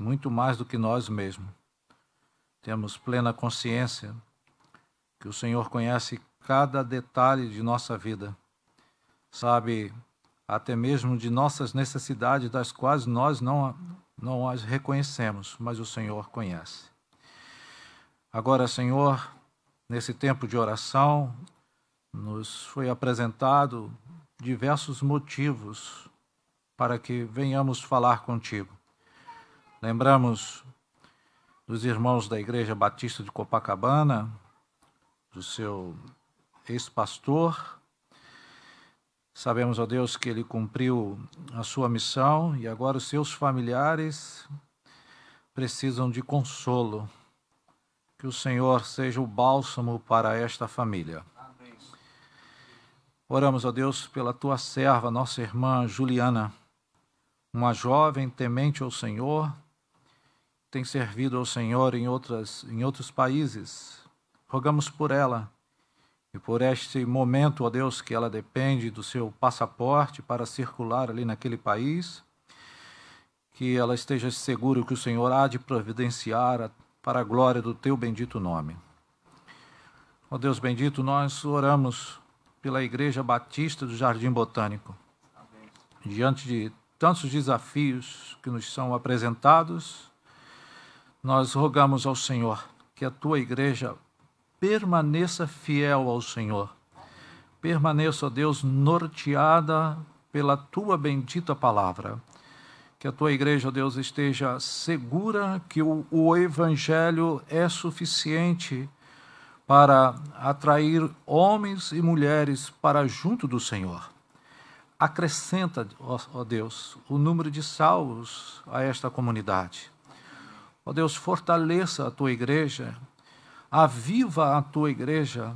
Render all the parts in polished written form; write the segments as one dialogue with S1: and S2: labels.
S1: muito mais do que nós mesmos. Temos plena consciência que o Senhor conhece cada detalhe de nossa vida, sabe até mesmo de nossas necessidades, das quais nós não as reconhecemos, mas o Senhor conhece. Agora, Senhor, nesse tempo de oração, nos foi apresentado diversos motivos para que venhamos falar contigo. Lembramos dos irmãos da Igreja Batista de Copacabana, do seu ex-pastor. Sabemos, ó Deus, que ele cumpriu a sua missão e agora os seus familiares precisam de consolo. Que o Senhor seja o bálsamo para esta família. Amém. Oramos, ó Deus, pela tua serva, nossa irmã Juliana, uma jovem temente ao Senhor, tem servido ao Senhor em outros países. Rogamos por ela e por este momento, ó Deus, que ela depende do seu passaporte para circular ali naquele país, que ela esteja segura que o Senhor há de providenciar para a glória do teu bendito nome. Ó Deus bendito, nós oramos pela Igreja Batista do Jardim Botânico. Amém. Diante de tantos desafios que nos são apresentados, nós rogamos ao Senhor que a tua igreja permaneça fiel ao Senhor. Permaneça, ó Deus, norteada pela tua bendita palavra. Que a tua igreja, ó Deus, esteja segura que o Evangelho é suficiente para atrair homens e mulheres para junto do Senhor. Acrescenta, ó Deus, o número de salvos a esta comunidade. Ó Deus, fortaleça a tua igreja, aviva a tua igreja,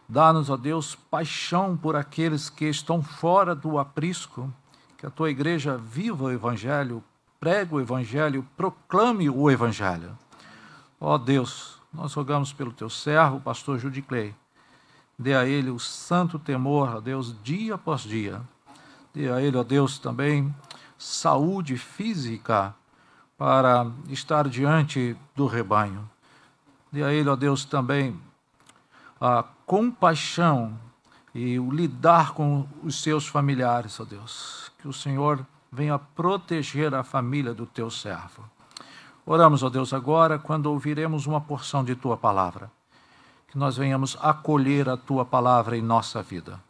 S1: dá-nos, ó Deus, paixão por aqueles que estão fora do aprisco, que a tua igreja viva o Evangelho, pregue o Evangelho, proclame o Evangelho. Ó Deus, nós rogamos pelo teu servo, o pastor Judiclei, dê a ele o santo temor, ó Deus, dia após dia. Dê a ele, ó Deus, também saúde física para estar diante do rebanho. Dê a ele, ó Deus, também a compaixão e o lidar com os seus familiares, ó Deus. Que o Senhor venha proteger a família do teu servo. Oramos, ó Deus, agora, quando ouviremos uma porção de tua palavra, que nós venhamos acolher a tua palavra em nossa vida.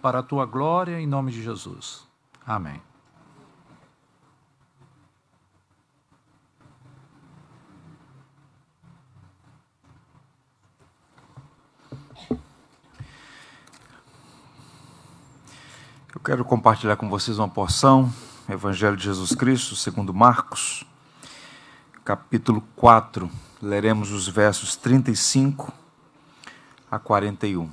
S1: Para a tua glória, em nome de Jesus. Amém.
S2: Eu quero compartilhar com vocês uma porção, Evangelho de Jesus Cristo, segundo Marcos, capítulo 4. Leremos os versos 35 a 41.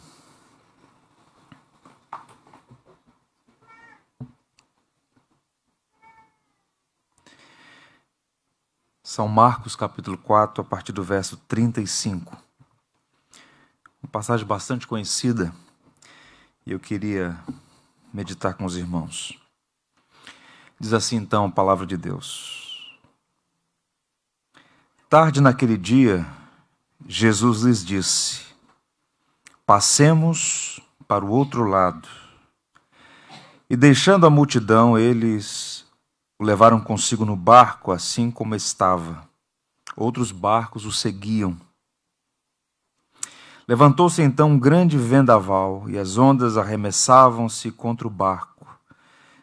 S2: São Marcos, capítulo 4, a partir do verso 35. Uma passagem bastante conhecida, e eu queria meditar com os irmãos. Diz assim então a palavra de Deus. Tarde naquele dia, Jesus lhes disse: passemos para o outro lado. E deixando a multidão, eles o levaram consigo no barco, assim como estava. Outros barcos o seguiam. Levantou-se então um grande vendaval, e as ondas arremessavam-se contra o barco,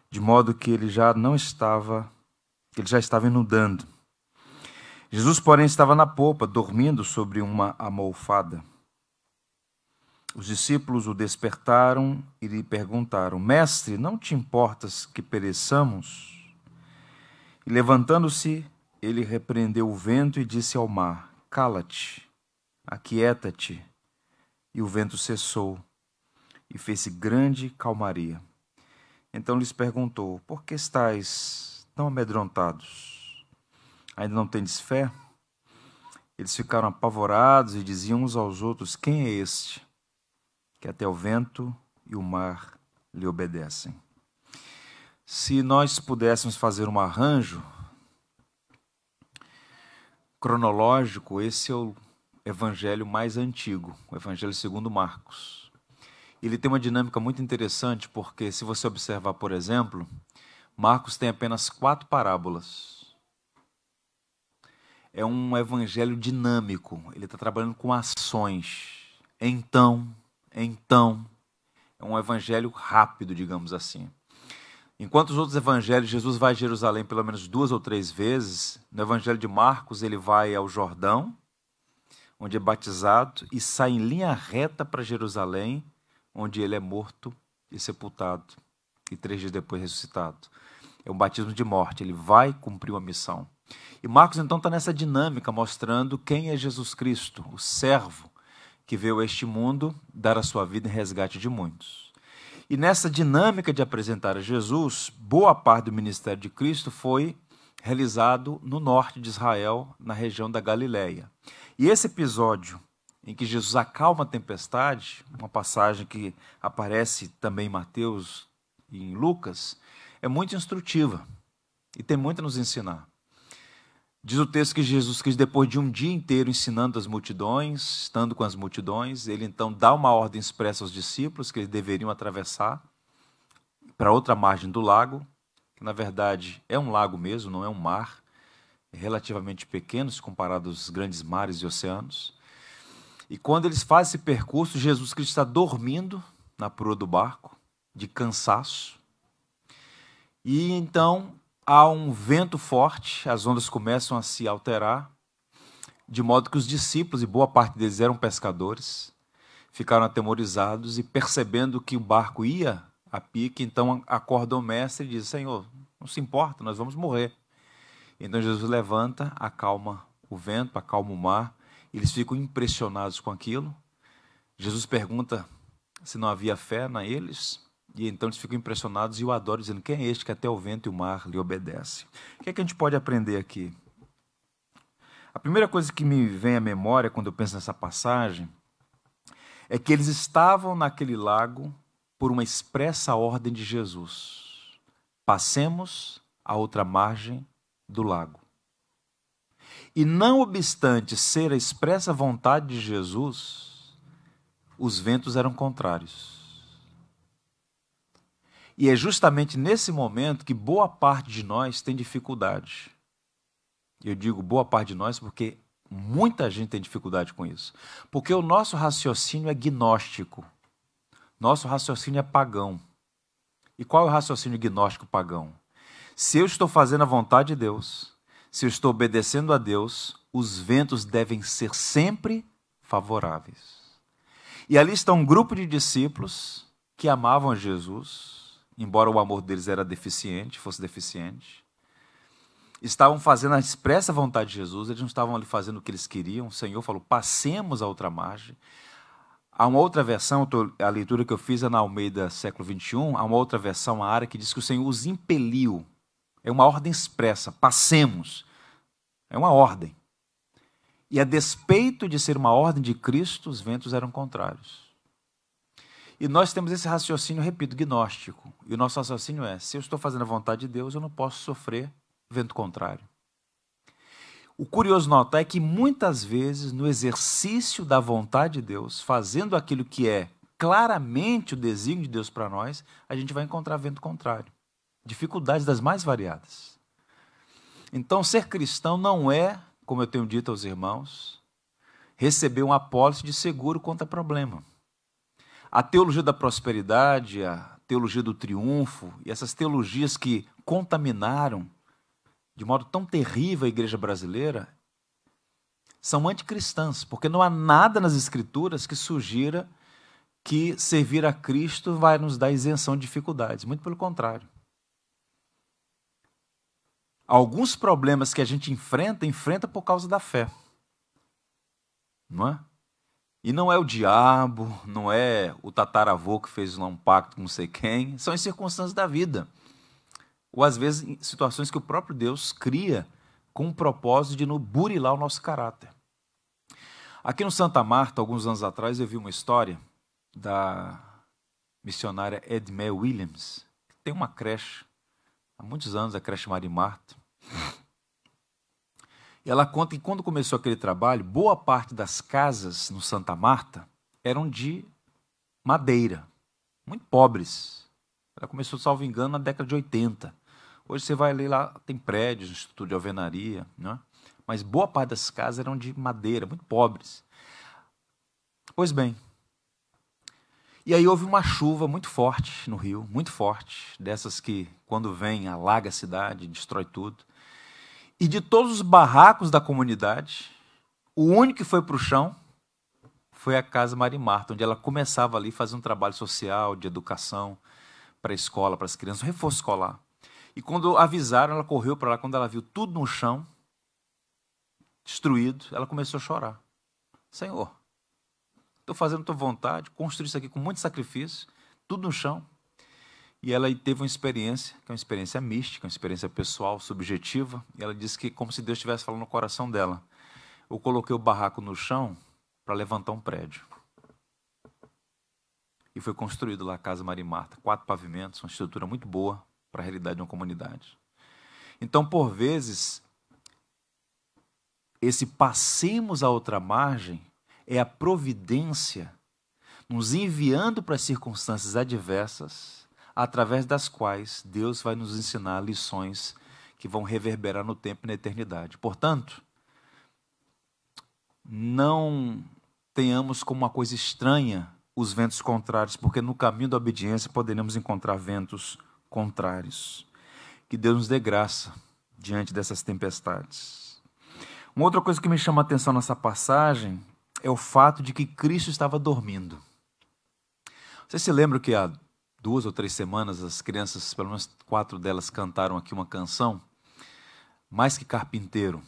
S2: de modo que ele já estava inundando. Jesus, porém, estava na popa, dormindo sobre uma almofada. Os discípulos o despertaram e lhe perguntaram: Mestre, não te importas que pereçamos? E levantando-se, ele repreendeu o vento e disse ao mar: Cala-te, aquieta-te. E o vento cessou, e fez-se grande calmaria. Então lhes perguntou: Por que estáis tão amedrontados? Ainda não tendes fé? Eles ficaram apavorados e diziam uns aos outros: Quem é este, que até o vento e o mar lhe obedecem? Se nós pudéssemos fazer um arranjo cronológico, esse é o evangelho mais antigo, o evangelho segundo Marcos. Ele tem uma dinâmica muito interessante, porque se você observar, por exemplo, Marcos tem apenas 4 parábolas. É um evangelho dinâmico, ele está trabalhando com ações. Então, é um evangelho rápido, digamos assim. Enquanto os outros evangelhos, Jesus vai a Jerusalém pelo menos 2 ou 3 vezes, no evangelho de Marcos ele vai ao Jordão, onde é batizado, e sai em linha reta para Jerusalém, onde ele é morto e sepultado, e 3 dias depois ressuscitado. É um batismo de morte, ele vai cumprir uma missão. E Marcos então está nessa dinâmica, mostrando quem é Jesus Cristo, o servo que veio a este mundo dar a sua vida em resgate de muitos. E nessa dinâmica de apresentar a Jesus, boa parte do ministério de Cristo foi realizado no norte de Israel, na região da Galileia. E esse episódio em que Jesus acalma a tempestade, uma passagem que aparece também em Mateus e em Lucas, é muito instrutiva e tem muito a nos ensinar. Diz o texto que Jesus Cristo, depois de um dia inteiro ensinando as multidões, estando com as multidões, ele então dá uma ordem expressa aos discípulos que eles deveriam atravessar para outra margem do lago, que na verdade é um lago mesmo, não é um mar, é relativamente pequeno se comparado aos grandes mares e oceanos. E quando eles fazem esse percurso, Jesus Cristo está dormindo na proa do barco, de cansaço. E então há um vento forte, as ondas começam a se alterar, de modo que os discípulos, e boa parte deles eram pescadores, ficaram atemorizados e percebendo que o barco ia a pique, então acordam o mestre e diz: Senhor, não se importa, nós vamos morrer. Então Jesus levanta, acalma o vento, acalma o mar, eles ficam impressionados com aquilo. Jesus pergunta se não havia fé neles, e então eles ficam impressionados e o adoram, dizendo: quem é este que até o vento e o mar lhe obedece? O que é que a gente pode aprender aqui? A primeira coisa que me vem à memória quando eu penso nessa passagem é que eles estavam naquele lago por uma expressa ordem de Jesus: passemos a outra margem do lago. E não obstante ser a expressa vontade de Jesus, os ventos eram contrários. E é justamente nesse momento que boa parte de nós tem dificuldade. Eu digo boa parte de nós porque muita gente tem dificuldade com isso. Porque o nosso raciocínio é gnóstico. Nosso raciocínio é pagão. E qual é o raciocínio gnóstico pagão? Se eu estou fazendo a vontade de Deus, se eu estou obedecendo a Deus, os ventos devem ser sempre favoráveis. E ali está um grupo de discípulos que amavam a Jesus, embora o amor deles fosse deficiente, estavam fazendo a expressa vontade de Jesus, eles não estavam ali fazendo o que eles queriam. O Senhor falou: passemos a outra margem. Há uma outra versão, a leitura que eu fiz é na Almeida século XXI, há uma outra versão, a área que diz que o Senhor os impeliu. É uma ordem expressa: passemos. É uma ordem. E a despeito de ser uma ordem de Cristo, os ventos eram contrários. E nós temos esse raciocínio, repito, gnóstico. E o nosso raciocínio é: se eu estou fazendo a vontade de Deus, eu não posso sofrer vento contrário. O curioso notar é que muitas vezes, no exercício da vontade de Deus, fazendo aquilo que é claramente o desígnio de Deus para nós, a gente vai encontrar vento contrário. Dificuldades das mais variadas. Então, ser cristão não é, como eu tenho dito aos irmãos, receber uma apólice de seguro contra problema. A teologia da prosperidade, a teologia do triunfo e essas teologias que contaminaram de modo tão terrível a igreja brasileira são anticristãs, porque não há nada nas Escrituras que sugira que servir a Cristo vai nos dar isenção de dificuldades. Muito pelo contrário. Alguns problemas que a gente enfrenta por causa da fé. Não é? E não é o diabo, não é o tataravô que fez lá um pacto com não sei quem, são as circunstâncias da vida. Ou às vezes em situações que o próprio Deus cria com o propósito de burilar o nosso caráter. Aqui no Santa Marta, alguns anos atrás, eu vi uma história da missionária Edmé Williams, que tem uma creche, há muitos anos, a creche Maria Marta. E ela conta que quando começou aquele trabalho, boa parte das casas no Santa Marta eram de madeira, muito pobres. Ela começou, salvo engano, na década de 80. Hoje você vai ali lá, tem prédios, instituto de alvenaria, né? Mas boa parte das casas eram de madeira, muito pobres. Pois bem, e aí houve uma chuva muito forte no Rio, muito forte, dessas que, quando vem, alaga a cidade, destrói tudo. E de todos os barracos da comunidade, o único que foi para o chão foi a Casa Maria Marta, onde ela começava ali a fazer um trabalho social, de educação, para a escola, para as crianças, um reforço escolar. E quando avisaram, ela correu para lá, quando ela viu tudo no chão, destruído, ela começou a chorar. Senhor, estou fazendo a tua vontade, construí isso aqui com muito sacrifício, tudo no chão. E ela teve uma experiência, que é uma experiência mística, uma experiência pessoal, subjetiva, e ela disse que, como se Deus estivesse falando no coração dela, eu coloquei o barraco no chão para levantar um prédio. E foi construído lá a Casa Maria Marta, 4 pavimentos, uma estrutura muito boa para a realidade de uma comunidade. Então, por vezes, esse passemos à outra margem é a providência nos enviando para as circunstâncias adversas, através das quais Deus vai nos ensinar lições que vão reverberar no tempo e na eternidade. Portanto, não tenhamos como uma coisa estranha os ventos contrários, porque no caminho da obediência poderemos encontrar ventos contrários. Que Deus nos dê graça diante dessas tempestades. Uma outra coisa que me chama a atenção nessa passagem é o fato de que Cristo estava dormindo. Você se lembra que há 2 ou 3 semanas as crianças, pelo menos 4 delas, cantaram aqui uma canção, Mais que Carpinteiro,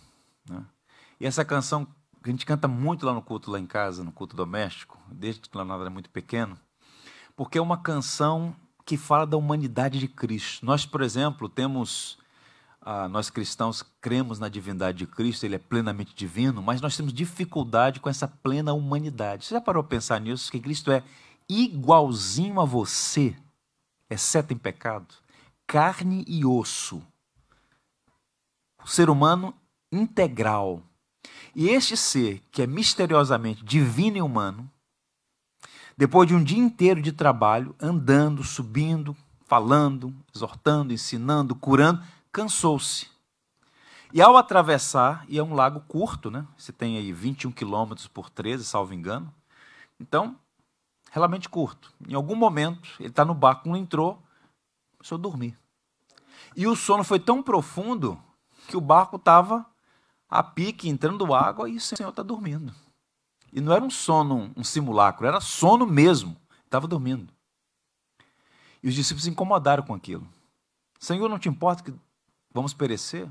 S2: né? E essa canção a gente canta muito lá no culto, lá em casa, no culto doméstico, desde que lá nada era muito pequeno, porque é uma canção que fala da humanidade de Cristo. Nós, por exemplo, temos, nós cristãos cremos na divindade de Cristo, ele é plenamente divino, mas nós temos dificuldade com essa plena humanidade. Você já parou a pensar nisso? Que Cristo é igualzinho a você, exceto em pecado, carne e osso, o ser humano integral. E este ser, que é misteriosamente divino e humano, depois de um dia inteiro de trabalho, andando, subindo, falando, exortando, ensinando, curando, cansou-se. E ao atravessar, e é um lago curto, né? Você tem aí 21 quilômetros por 13, salvo engano. Então, realmente curto. Em algum momento, ele está no barco, não entrou, começou a dormir. E o sono foi tão profundo que o barco estava a pique, entrando água, e o Senhor está dormindo. E não era um sono, um simulacro, era sono mesmo. Estava dormindo. E os discípulos se incomodaram com aquilo. Senhor, não te importa que vamos perecer?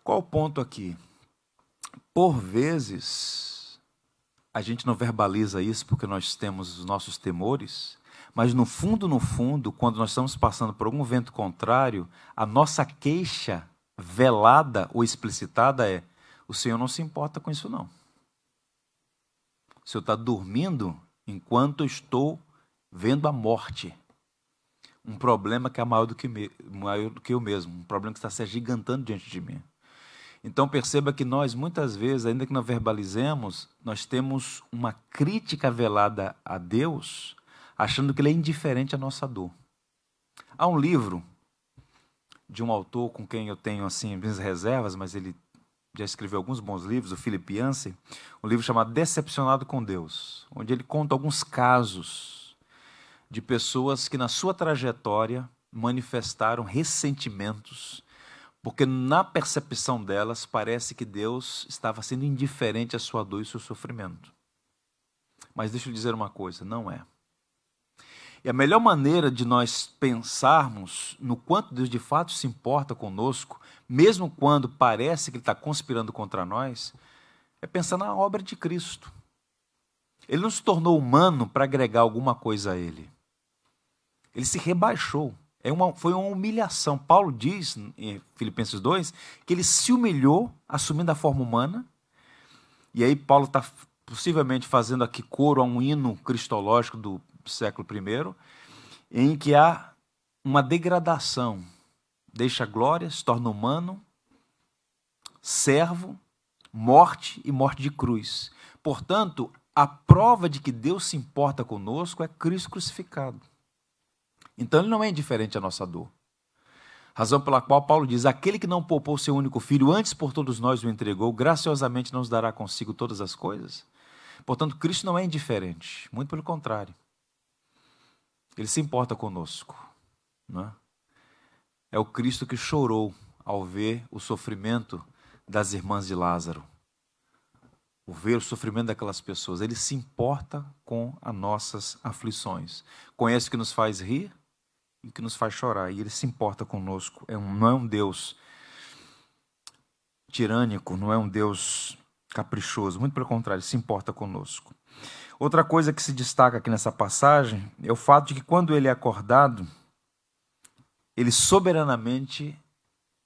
S2: Qual o ponto aqui? Por vezes, a gente não verbaliza isso porque nós temos os nossos temores, mas no fundo, quando nós estamos passando por algum vento contrário, a nossa queixa velada ou explicitada é: o Senhor não se importa com isso não. O Senhor está dormindo enquanto eu estou vendo a morte. Um problema que é maior do que eu mesmo, um problema que está se agigantando diante de mim. Então perceba que nós, muitas vezes, ainda que não verbalizemos, nós temos uma crítica velada a Deus, achando que Ele é indiferente à nossa dor. Há um livro de um autor com quem eu tenho assim minhas reservas, mas ele já escreveu alguns bons livros, o Philip Yancey, um livro chamado Decepcionado com Deus, onde ele conta alguns casos de pessoas que na sua trajetória manifestaram ressentimentos, porque na percepção delas parece que Deus estava sendo indiferente à sua dor e ao seu sofrimento. Mas deixa eu dizer uma coisa, não é. E a melhor maneira de nós pensarmos no quanto Deus de fato se importa conosco, mesmo quando parece que Ele está conspirando contra nós, é pensar na obra de Cristo. Ele não se tornou humano para agregar alguma coisa a Ele. Ele se rebaixou. Foi uma humilhação. Paulo diz, em Filipenses 2, que Ele se humilhou, assumindo a forma humana. E aí Paulo está possivelmente fazendo aqui coro a um hino cristológico do século I, em que há uma degradação. Deixa a glória, se torna humano, servo, morte e morte de cruz. Portanto, a prova de que Deus se importa conosco é Cristo crucificado. Então, ele não é indiferente à nossa dor. Razão pela qual Paulo diz, aquele que não poupou seu único filho, antes por todos nós o entregou, graciosamente nos dará consigo todas as coisas. Portanto, Cristo não é indiferente, muito pelo contrário. Ele se importa conosco. Não é? É o Cristo que chorou ao ver o sofrimento das irmãs de Lázaro. Ao ver o sofrimento daquelas pessoas. Ele se importa com as nossas aflições. Conhece o que nos faz rir e o que nos faz chorar. E ele se importa conosco. Não é um Deus tirânico, não é um Deus caprichoso. Muito pelo contrário, ele se importa conosco. Outra coisa que se destaca aqui nessa passagem é o fato de que quando ele é acordado, ele soberanamente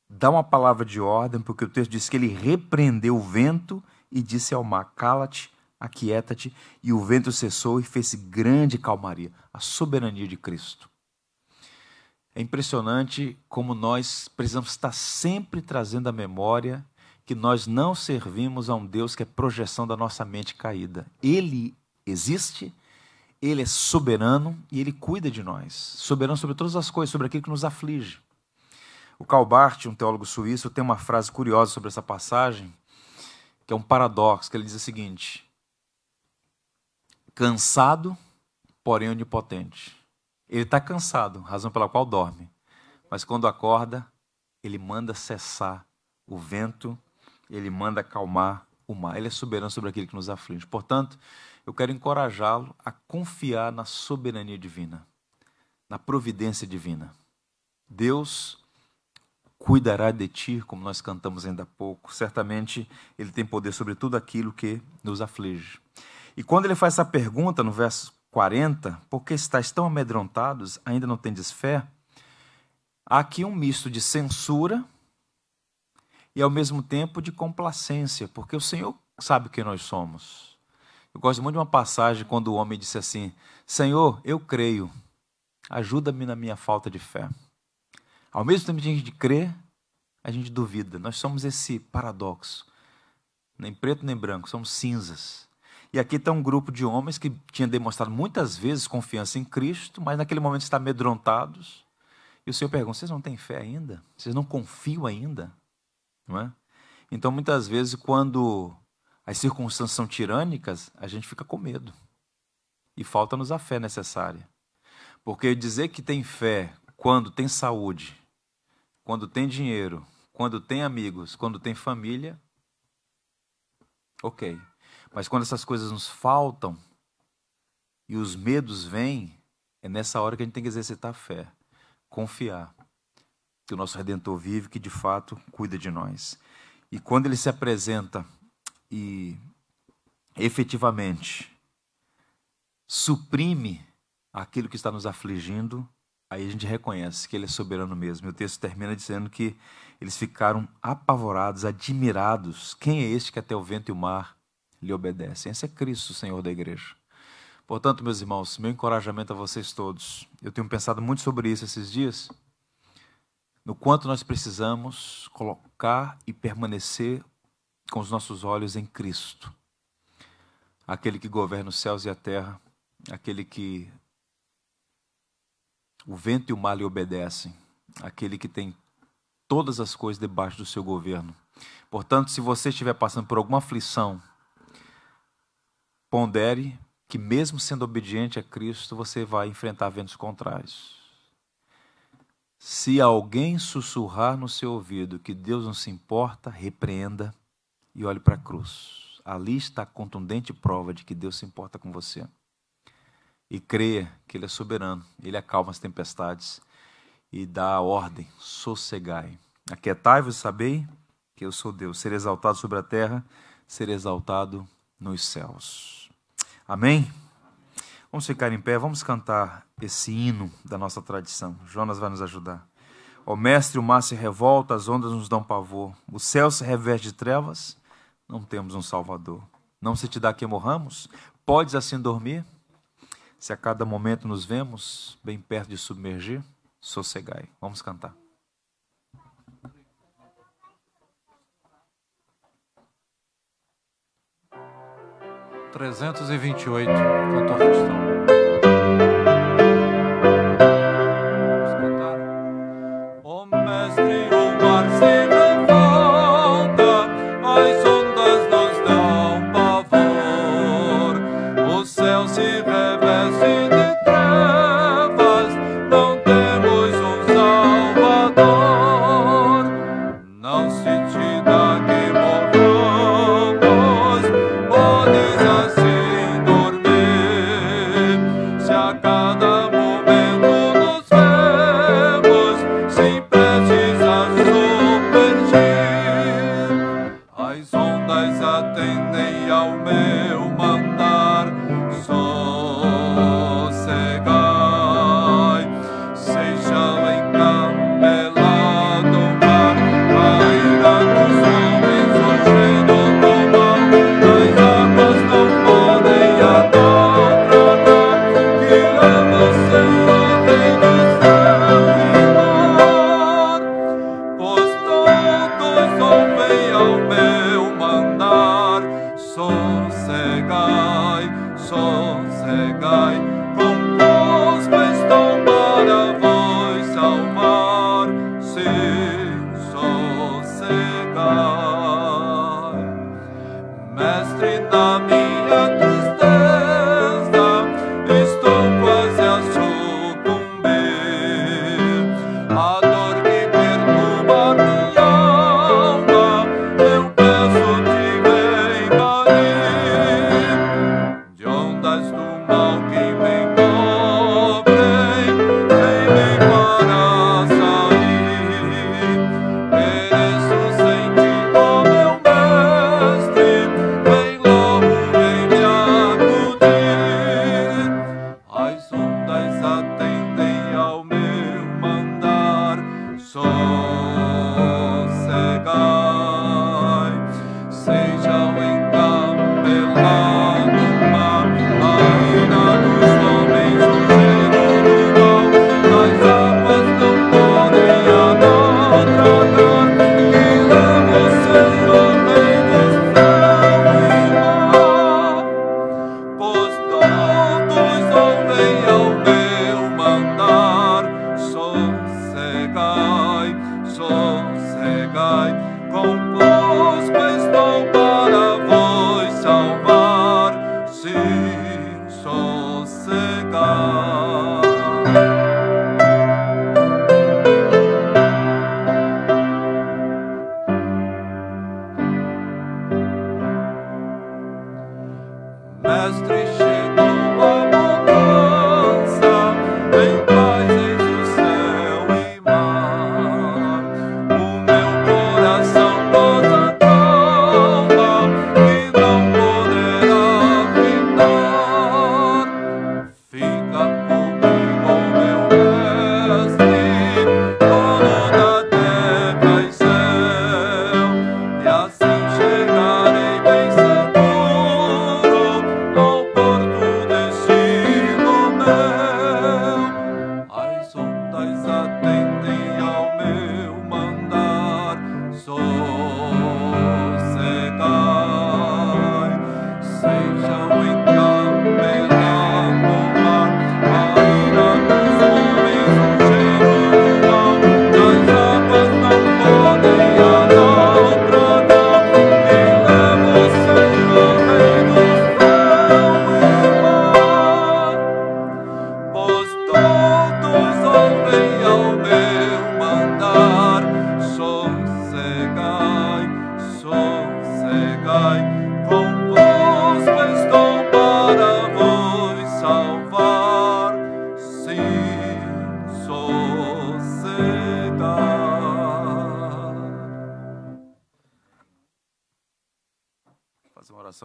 S2: dá uma palavra de ordem, porque o texto diz que ele repreendeu o vento e disse ao mar, cala-te, aquieta-te, e o vento cessou e fez grande calmaria. A soberania de Cristo. É impressionante como nós precisamos estar sempre trazendo à memória que nós não servimos a um Deus que é projeção da nossa mente caída. Ele existe, Ele é soberano e Ele cuida de nós. Soberano sobre todas as coisas, sobre aquilo que nos aflige. O Karl Barth, um teólogo suíço, tem uma frase curiosa sobre essa passagem, que é um paradoxo, que ele diz o seguinte: cansado, porém onipotente. Ele está cansado, razão pela qual dorme. Mas quando acorda, ele manda cessar o vento, ele manda acalmar o mar. Ele é soberano sobre aquilo que nos aflige. Portanto, eu quero encorajá-lo a confiar na soberania divina, na providência divina. Deus cuidará de ti, como nós cantamos ainda há pouco. Certamente, Ele tem poder sobre tudo aquilo que nos aflige. E quando ele faz essa pergunta no verso 40, por que estáis tão amedrontados, ainda não tendes fé? Há aqui um misto de censura e, ao mesmo tempo, de complacência, porque o Senhor sabe quem nós somos. Eu gosto muito de uma passagem quando o homem disse assim, Senhor, eu creio, ajuda-me na minha falta de fé. Ao mesmo tempo que a gente crê, a gente duvida. Nós somos esse paradoxo. Nem preto nem branco, somos cinzas. E aqui está um grupo de homens que tinha demonstrado muitas vezes confiança em Cristo, mas naquele momento estão amedrontados. E o Senhor pergunta, vocês não têm fé ainda? Vocês não confiam ainda? Não é? Então, muitas vezes, quando as circunstâncias são tirânicas, a gente fica com medo. E falta-nos a fé necessária. Porque dizer que tem fé quando tem saúde, quando tem dinheiro, quando tem amigos, quando tem família, ok. Mas quando essas coisas nos faltam e os medos vêm, é nessa hora que a gente tem que exercitar a fé. Confiar que o nosso Redentor vive, que de fato cuida de nós. E quando ele se apresenta e efetivamente suprime aquilo que está nos afligindo, aí a gente reconhece que ele é soberano mesmo. E o texto termina dizendo que eles ficaram apavorados, admirados. Quem é este que até o vento e o mar lhe obedecem? Esse é Cristo, o Senhor da igreja. Portanto, meus irmãos, meu encorajamento a vocês todos. Eu tenho pensado muito sobre isso esses dias, no quanto nós precisamos colocar e permanecer com os nossos olhos em Cristo. Aquele que governa os céus e a terra, aquele que o vento e o mar lhe obedecem, aquele que tem todas as coisas debaixo do seu governo. Portanto, se você estiver passando por alguma aflição, pondere que mesmo sendo obediente a Cristo, você vai enfrentar ventos contrários. Se alguém sussurrar no seu ouvido que Deus não se importa, repreenda e olhe para a cruz. Ali está a contundente prova de que Deus se importa com você. E creia que Ele é soberano, Ele acalma as tempestades e dá a ordem, sossegai. Aquietai-vos e sabei que eu sou Deus. Ser exaltado sobre a terra, ser exaltado nos céus. Amém? Vamos ficar em pé, vamos cantar esse hino da nossa tradição. Jonas vai nos ajudar. Ó mestre, o mar se revolta, as ondas nos dão pavor. O céu se reveste de trevas, não temos um salvador. Não se te dá que morramos? Podes assim dormir? Se a cada momento nos vemos bem perto de submergir, sossegai. Vamos cantar.
S1: 328, cantor cristão.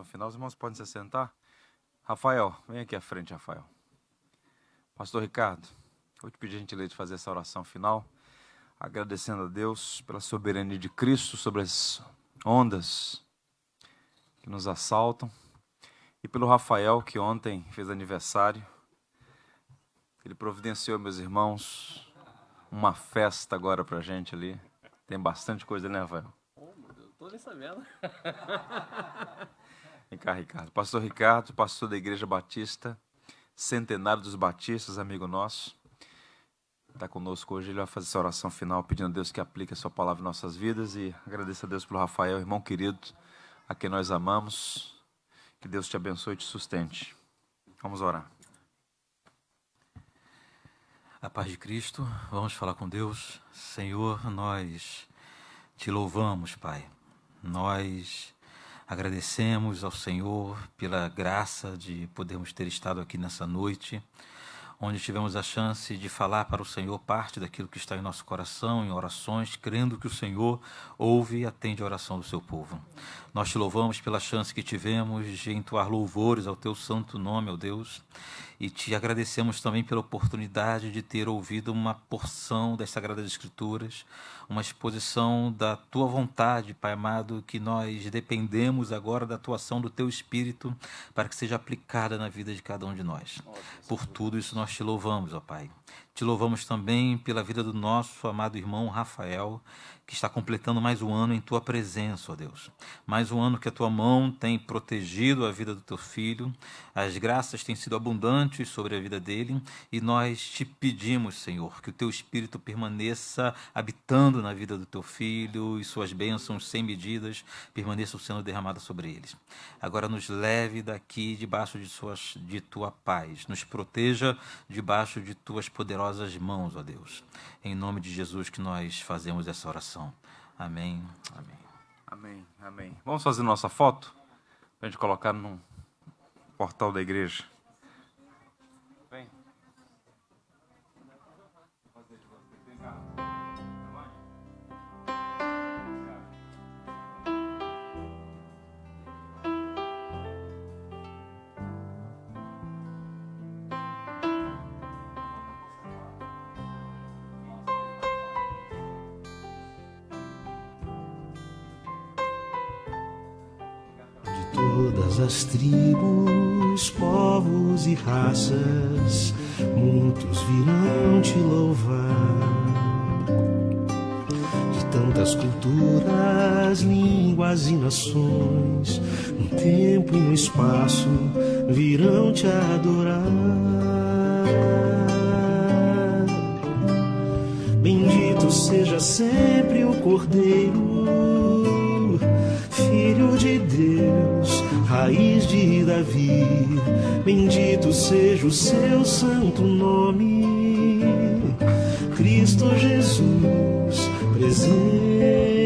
S2: Final, os irmãos podem se sentar. Rafael, vem aqui à frente, Rafael. Pastor Ricardo, vou te pedir a gentileza de fazer essa oração final, agradecendo a Deus pela soberania de Cristo sobre as ondas que nos assaltam, e pelo Rafael, que ontem fez aniversário. Ele providenciou, meus irmãos, uma festa agora pra gente ali. Tem bastante coisa, né, Rafael?
S3: Oh, meu Deus, tô nem sabendo.
S2: Vem cá, Ricardo. Pastor Ricardo, pastor da Igreja Batista, Centenário dos Batistas, amigo nosso. Está conosco hoje, ele vai fazer essa oração final, pedindo a Deus que aplique a sua palavra em nossas vidas, e agradeço a Deus pelo Rafael, irmão querido, a quem nós amamos. Que Deus te abençoe e te sustente. Vamos orar.
S1: A paz de Cristo, vamos falar com Deus. Senhor, nós te louvamos, Pai. Nós agradecemos ao Senhor pela graça de podermos ter estado aqui nessa noite, onde tivemos a chance de falar para o Senhor parte daquilo que está em nosso coração, em orações, crendo que o Senhor ouve e atende a oração do seu povo. Nós te louvamos pela chance que tivemos de entoar louvores ao teu santo nome, ó Deus, e te agradecemos também pela oportunidade de ter ouvido uma porção das Sagradas Escrituras, uma exposição da tua vontade, Pai amado, que nós dependemos agora da atuação do teu Espírito para que seja aplicada na vida de cada um de nós. Por tudo isso nós te louvamos, ó Pai. Te louvamos também pela vida do nosso amado irmão Rafael, que está completando mais um ano em tua presença, ó Deus. Mais um ano que a tua mão tem protegido a vida do teu filho, as graças têm sido abundantes sobre a vida dele, e nós te pedimos, Senhor, que o teu Espírito permaneça habitando na vida do teu filho, e suas bênçãos sem medidas permaneçam sendo derramadas sobre eles. Agora nos leve daqui debaixo de tua paz, nos proteja debaixo de tuas poderosas mãos, ó Deus. Em nome de Jesus que nós fazemos essa oração. Amém, amém.
S2: Amém, amém. Vamos fazer nossa foto para a gente colocar no portal da igreja. Vem.
S3: Todas as tribos, povos e raças, muitos virão te louvar. De tantas culturas, línguas e nações, no tempo e no espaço, virão te adorar. Bendito seja sempre o Cordeiro, Filho de Deus, raiz de Davi, bendito seja o seu santo nome, Cristo Jesus presente